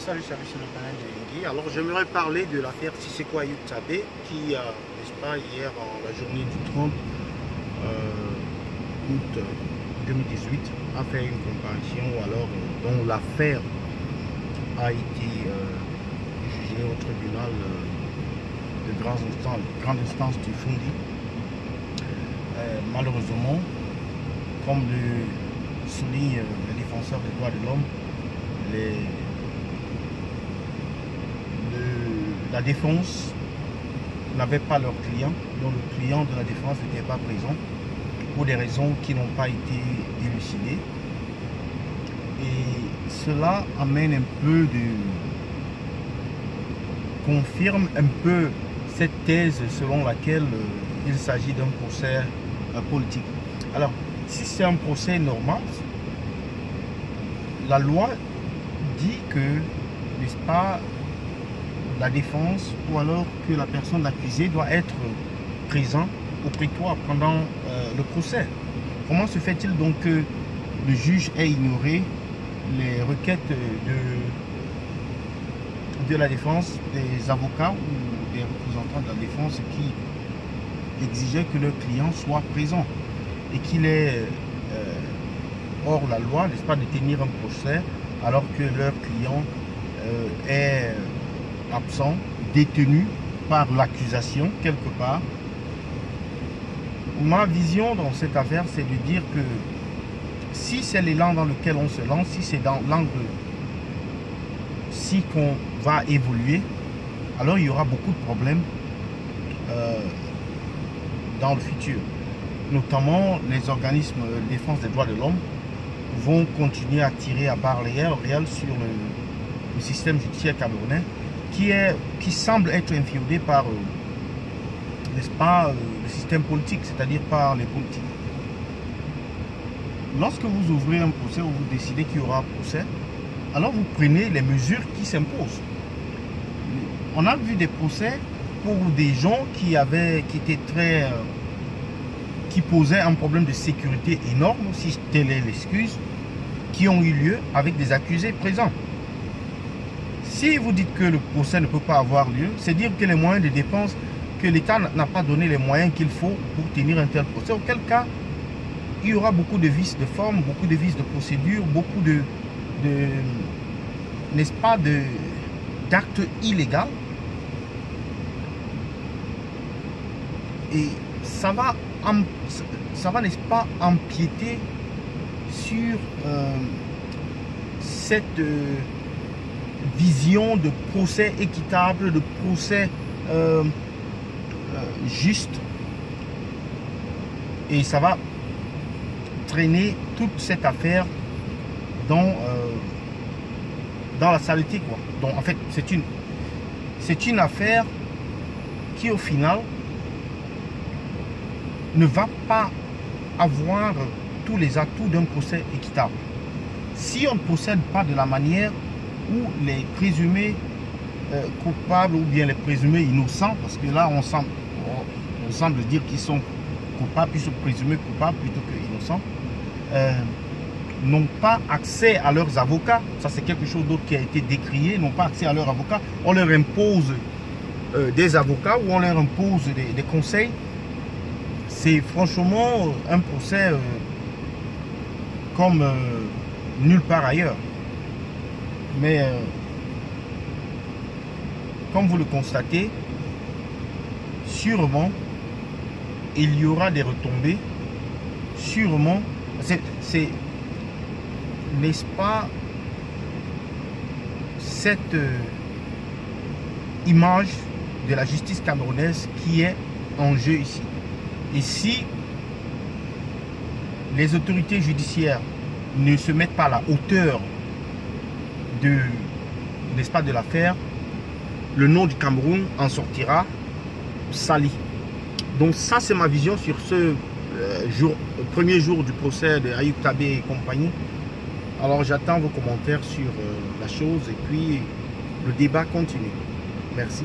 Salut, c'est le panel de Yingui. Alors, j'aimerais parler de l'affaire Siseko Ayub Tabé qui a, n'est-ce pas, hier, en la journée du 30 août 2018, a fait une comparution dont l'affaire a été jugée au tribunal de grande instance du Fondi. Malheureusement, comme le souligne le défenseur des droits de l'homme, la défense n'avait pas leur client, donc le client de la défense n'était pas présent pour des raisons qui n'ont pas été élucidées. Et cela amène un peu confirme un peu cette thèse selon laquelle il s'agit d'un procès politique. Alors, si c'est un procès normal, la loi dit que, n'est-ce pas, la défense ou alors que la personne accusée doit être présent au prétoire pendant le procès. Comment se fait-il donc que le juge ait ignoré les requêtes de la défense, des avocats ou des représentants de la défense qui exigeaient que leur client soit présent et qu'il est hors la loi, n'est-ce pas, de tenir un procès alors que leur client est absent, détenu par l'accusation quelque part. Ma vision dans cette affaire, c'est de dire que si c'est l'élan dans lequel on se lance, si c'est dans l'angle si qu'on va évoluer, alors il y aura beaucoup de problèmes dans le futur. Notamment les organismes de défense des droits de l'homme vont continuer à tirer à barre réelles sur le système judiciaire camerounais qui semble être inféodé par, n'est-ce pas, le système politique, c'est-à-dire par les politiques. Lorsque vous ouvrez un procès ou vous décidez qu'il y aura un procès, alors vous prenez les mesures qui s'imposent. On a vu des procès pour des gens qui posaient un problème de sécurité énorme, si telle est l'excuse, qui ont eu lieu avec des accusés présents. Si vous dites que le procès ne peut pas avoir lieu, c'est dire que les moyens de dépense, que l'État n'a pas donné les moyens qu'il faut pour tenir un tel procès, auquel cas il y aura beaucoup de vices de forme, beaucoup de vices de procédure, beaucoup n'est-ce pas, d'actes illégaux. Et ça va n'est-ce pas, empiéter sur cette vision de procès équitable, de procès juste. Et ça va traîner toute cette affaire dans la saleté, quoi. Donc en fait, c'est une affaire qui au final ne va pas avoir tous les atouts d'un procès équitable. Si on ne procède pas de la manière où les présumés coupables ou bien les présumés innocents, parce que là on semble dire qu'ils sont coupables, puis sont présumés coupables plutôt que innocents, n'ont pas accès à leurs avocats. Ça c'est quelque chose d'autre qui a été décrié, n'ont pas accès à leurs avocats. On leur impose des avocats ou on leur impose des conseils. C'est franchement un procès comme nulle part ailleurs. Mais comme vous le constatez, sûrement il y aura des retombées. Sûrement, c'est n'est-ce pas, cette image de la justice camerounaise qui est en jeu ici. Et si les autorités judiciaires ne se mettent pas à la hauteur n'est-ce pas, de l'affaire, le nom du Cameroun en sortira sali. Donc ça c'est ma vision sur ce premier jour du procès de Ayub Tabé et compagnie. Alors j'attends vos commentaires sur la chose et puis le débat continue. Merci.